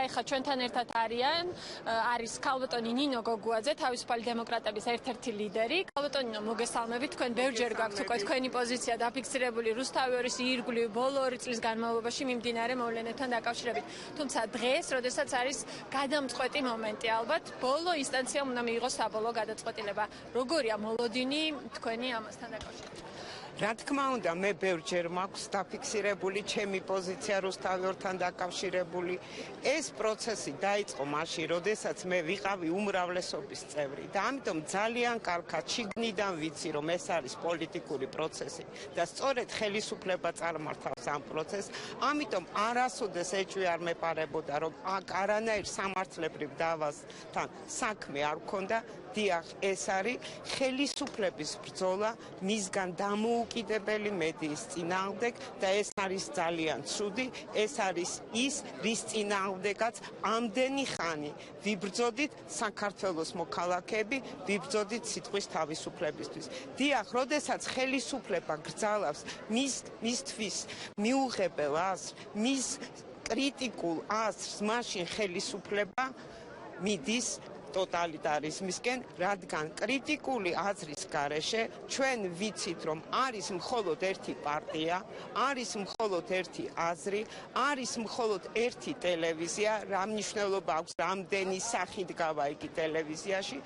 ეხლა ჩვენთან ერთად არის ქალბატონი ნინო გოგუაძე, თავისუფალი დემოკრატების ერთ-ერთი ლიდერი. ქალბატონი ნინო, მოგესალმებით. თქვენ ბევრჯერ გაქვთ უკვე თქვენი პოზიცია დაფიქსირებული რუსთავის ირგვლივ ბოლო 2 წლის განმავლობაში მიმდინარე მოვლენებთან დაკავშირებით. თუმცა დღეს, როდესაც არის გადამწყვეტი მომენტი, ალბათ ბოლო ინსტანციამ უნდა მიიღოს საბოლოო გადაწყვეტილება. როგორია მოლოდინი თქვენი ამასთან დაკავშირებით? რა თქმა უნდა, მე ბევრჯერ მაქვს დაფიქსირებული ჩემი პოზიცია რუსთავთან დაკავშირებული. ეს პროცესი დაიწყო მაშინ, როდესაც მე ვიყავი უმრავლესობის წევრი და ამიტომ ძალიან კარგად შიგნიდან ვიცი, რომ ეს არის პოლიტიკური პროცესი და სწორედ ხელისუფლება წარმართავს ამ პროცესს. ამიტომ არასოდეს ეჭვი არ მეპარებოდა, რომ აქ არანაირ სამართლებრივ დავასთან საქმე არ ქონდა. დიახ, ეს არის ხელისუფლების ბრძოლა მისგან დამოუკიდებელი მედიის წინააღმდეგ და ეს არის ძალიან ცუდი. ეს არის ის, რის წინააღმდეგაც ამდენი ხანი ვიბრძოდით საქართველოს მოქალაქეები, ვიბრძოდით სიტყვის თავისუფლებისთვის. დიახ, როდესაც ხელისუფლება გრძალავს მისთვის მიუღებელ აზრს, მის კრიტიკულ აზრს, მაშინ ხელისუფლება მიდის ტოტალიტარიზმისკენ, რადგან კრიტიკული აზრის გარეშე ჩვენ ვიცით, რომ არის მხოლოდ ერთი პარტია, არის მხოლოდ ერთი აზრი, არის მხოლოდ ერთი ტელევიზია, რა მნიშვნელობა აქვს რამდენი სახით გავა იგი ტელევიზიაში,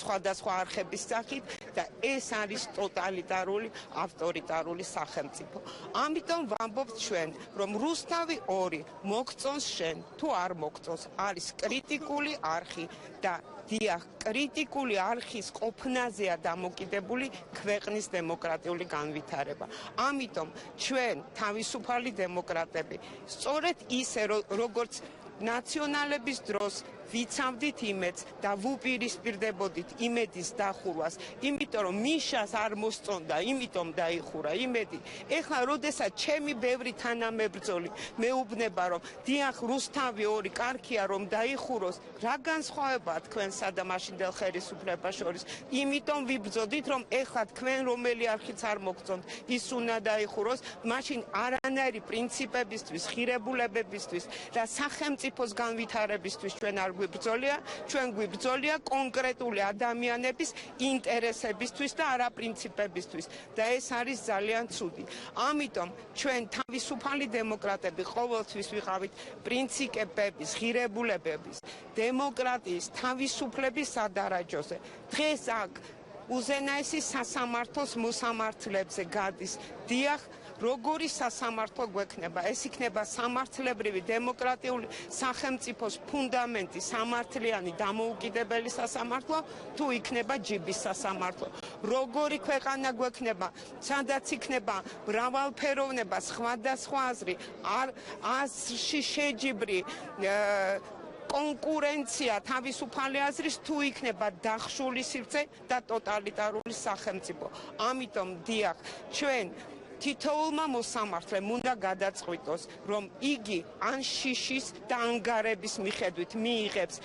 სხვადასხვა არხების სახით და ეს არის ტოტალიტარული, ავტორიტარული სახელმწიფო. ამიტომ ვამბობთ ჩვენ, რომ რუსთავი 2 მოგწონს შენ, თუ არ მოგწონს, არის კრიტიკული არხი და დიახ, კრიტიკული არხის ყოფნაზეა დამოკიდებული ქვეყნის დემოკრატიული განვითარება. ამიტომ ჩვენ თავისუფალი დემოკრატები სწორედ ისე როგორც ნაციონალების დროს ვიცავდით იმედს და ვუპირისპირდებოდით იმედის დახურვას, იმიტომ რომ მიშას არ მოსწონდა, იმიტომ დაიხურა იმედი. ეხლა როდესაც ჩემი ბევრი თანამებრძოლი მეუბნება, რომ დიახ, რუსთავი 2 კარგია რომ დაიხუროს, რა განსხვავებაა თქვენსა და მაშინდელ ხელისუფლებას შორის? იმიტომ ვიბრძოდით, რომ ეხლა თქვენ რომელი არხიც არ მოგწონთ, ის უნდა დაიხუროს, მაშინ არანაირი პრინციპებისთვის, ღირებულებებისთვის და სახელმწიფოს განვითარებისთვის ჩვენ არ გვიბრძოლია, ჩვენ გვიბრძოლია კონკრეტული ადამიანების ინტერესებისთვის და არა პრინციპებისთვის და ეს არის ძალიან ცუდი. ამიტომ ჩვენ თავისუფალი დემოკრატები ყოველთვის ვიყავით პრინციპების, ღირებულებების, დემოკრატიის, თავისუფლების სადარაჯოზე. დღეს აქ უზენაესი სასამართლოს მოსამართლეებზე გადის. დიახ, როგორი სასამართლო გვექნება? ეს იქნება სამართლებრივი დემოკრატიული სახელმწიფოს ფუნდამენტი, სამართლიანი დამოუკიდებელი სასამართლო, თუ იქნება ჯიბის სასამართლო? როგორი ქვეყანა გვექნება? სადაც იქნება მრავალფეროვნება, სხვადასხვა აზრი, აზრში შეჯიბრი კონკურენცია თავისუფალი აზრის, თუ იქნება დახშული სივრცე და ტოტალიტარული სახელმწიფო. ამიტომ დიახ, ჩვენ თითოეულმა მოსამართლემ უნდა გადაწყვიტოს, რომ იგი ან შიშის და ანგარების მიხედვით მიიღებს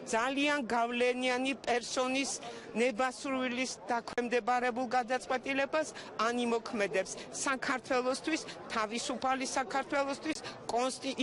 ძალიან გავლენიანი პერსონის ნებასრულის დაქვემდებარებულ გადაწყვეტილებას, ან იმოქმედებს საქართველოსთვის, თავისუფალი საქართველოსთვის,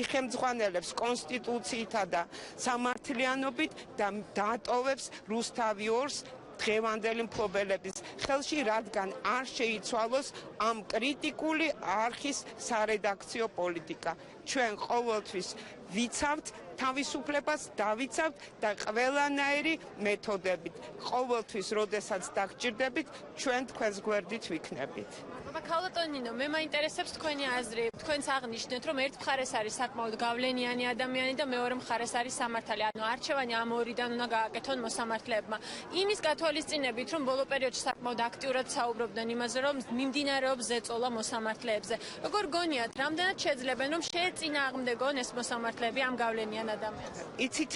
იხემძღვანელებს კონსტიტუციითა და სამართლიანობით და დაატოვებს რუსთავი 2-ს დღევანდელი მფლობელების ხელში, რადგან არ შეიცვალოს ამ კრიტიკული არხის სარედაქციო პოლიტიკა. ჩვენ ყოველთვის ვიცავთ თავისუფლებას, დავიცავთ და ყველანაირი მეთოდებით. ყოველთვის, როდესაც დაგჭირდებით, ჩვენ თქვენს გვერდით ვიქნებით. ქალბატონი ნინო, მე მაინტერესებს თქვენი აზრი. თქვენც აღნიშნეთ, რომ ერთ მხარეს არის საკმაოდ გავლენიანი ადამიანი და მეორე მხარეს არის სამართალი. ანუ არჩევანი ამ ორიდან უნდა გააკეთონ მოსამართლეებმა. იმის გათვალისწინებით, რომ ბოლო პერიოდში საკმაოდ აქტიურად საუბრობდნენ იმაზე, რომ მიმდინარეობს ზეწოლა მოსამართლეებზე. როგორ გონიათ, რამდენად შეძლებენ, რომ შეეწინააღმდეგონ ეს მოსამართლეები ამ გავლენიან ადამიანს? იცით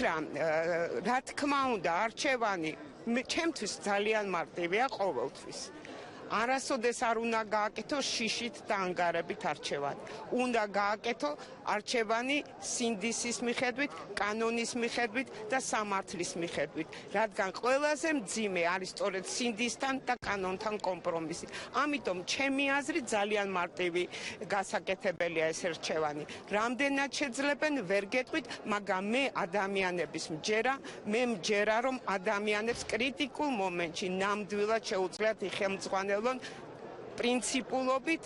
რა თქმა უნდა, არჩევანი ჩემთვის ძალიან მარტივია ყოველთვის. არასოდეს არ უნდა გააკეთო შიშით და ანგარებით არჩევანი. უნდა გააკეთო არჩევანი სინდისის მიხედვით, კანონის მიხედვით და სამართლის მიხედვით, რადგან ყველაზე მძიმე არის სწორედ სინდისთან და კანონთან კომპრომისი. ამიტომ ჩემი აზრით ძალიან მარტივი გასაკეთებელია ეს რჩევანი. რამდენად შეძლებენ ვერ გეტყვით, მაგრამ მე ადამიანების მე მჯერა რომ ადამიანებს კრიტიკულ მომენტში ნამდვილად შეუძლიათ იხელმძღვანელონ პრინციპულობით,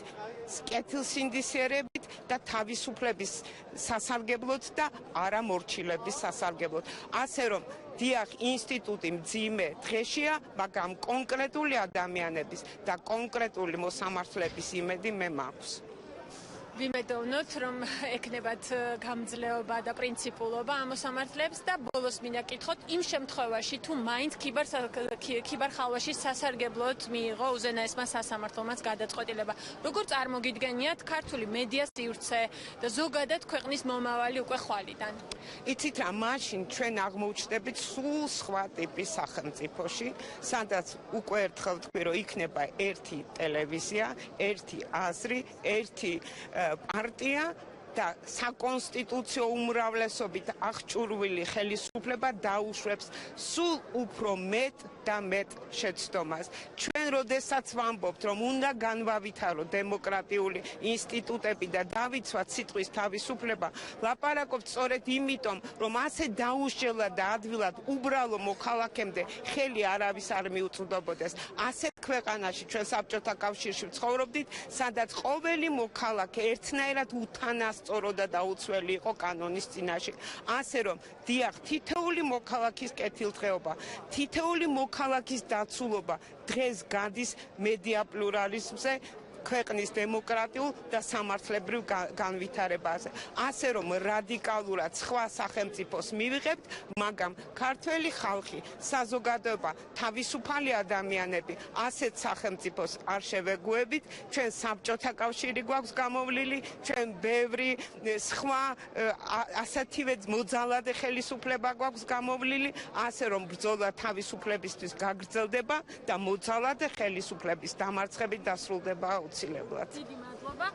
კეთილსინდისიერებით და თავისუფლების სასარგებლოდ და არა მორჩილების სასარგებლოდ. ასე რომ დიახ, ინსტიტუტი მძიმე დღეშია, მაგრამ კონკრეტული ადამიანების და კონკრეტული მოსამართლეების იმედი მე მაქვს. ვიმედოვნოთ, რომ ეკნებათ გამძლეობა და პრინციპულობა ამ მოსამართლეებს და ბოლოს მინდა გკითხოთ, იმ შემთხვევაში თუ მაინც ქიბარ-ხალვაში სასარგებლოდ მიიღო უზენაესმა სასამართლომაც გადაწყვეტილება. როგორ წარმოგიდგენიათ ქართული მედიას სივრცე და ზოგადად ქვეყნის მომავალი უკვე ხვალიდან? იცით რა, მაშინ ჩვენ აღმოუჩნდებით სულ სხვა ტიპის სახელმწიფოში, სადაც უკვე ერთხელ თქვი, რომ იქნება ერთი ტელევიზია, ერთი აზრი, ერთი პარტია და საკონსტიტუციო უმრავლესობით აღჭურვილი ხელისუფლება დაუშვებს სულ უფრო მეტ და მეტ შეცდომას. ჩვენ როდესაც ვამბობთ, რომ უნდა განვავითარო დემოკრატიული ინსტიტუტები და დავიცვათ სიტყვის თავისუფლება, ლაპარაკობთ სწორედ იმიტომ, რომ ასე დაუსჯელად და ადვილად უბრალო მოქალაქემდე ხელი არავის არ მიუწვდობოდეს. ასეთ ქვეყანაში ჩვენ საბჭოთა კავშირში ვცხოვრობდით, სადაც ყოველი მოქალაქე ერთნაირად უთანასწორო და დაუცველი იყო კანონის წინაშე. ასე რომ, დიახ, თითოეული მოქალაქის კეთილდღეობა, თითოეული მოქალაქის დაცულობა დღეს გადის მედია პლურალიზმზე, ქვეყნის დემოკრატიულ და სამართლებრივ განვითარებაზე. ასე რომ რადიკალურად სხვა სახელმწიფოს მივიღებთ, მაგრამ ქართველი ხალხი, საზოგადოება, თავისუფალი ადამიანები ასეთ სახელმწიფოს არ შევეგუებით. ჩვენ საბჭოთა კავშირი გვაქვს გამოვლილი, ჩვენ ბევრი სხვა ასეთივე მოძალადე ხელისუფლება გვაქვს გამოვლილი, ასე რომ ბრძოლა თავისუფლებისთვის გაგრძელდება და მოძალადე ხელისუფლების დამარცხებით დასრულდება აუცილებლად. დიდი მადლობა.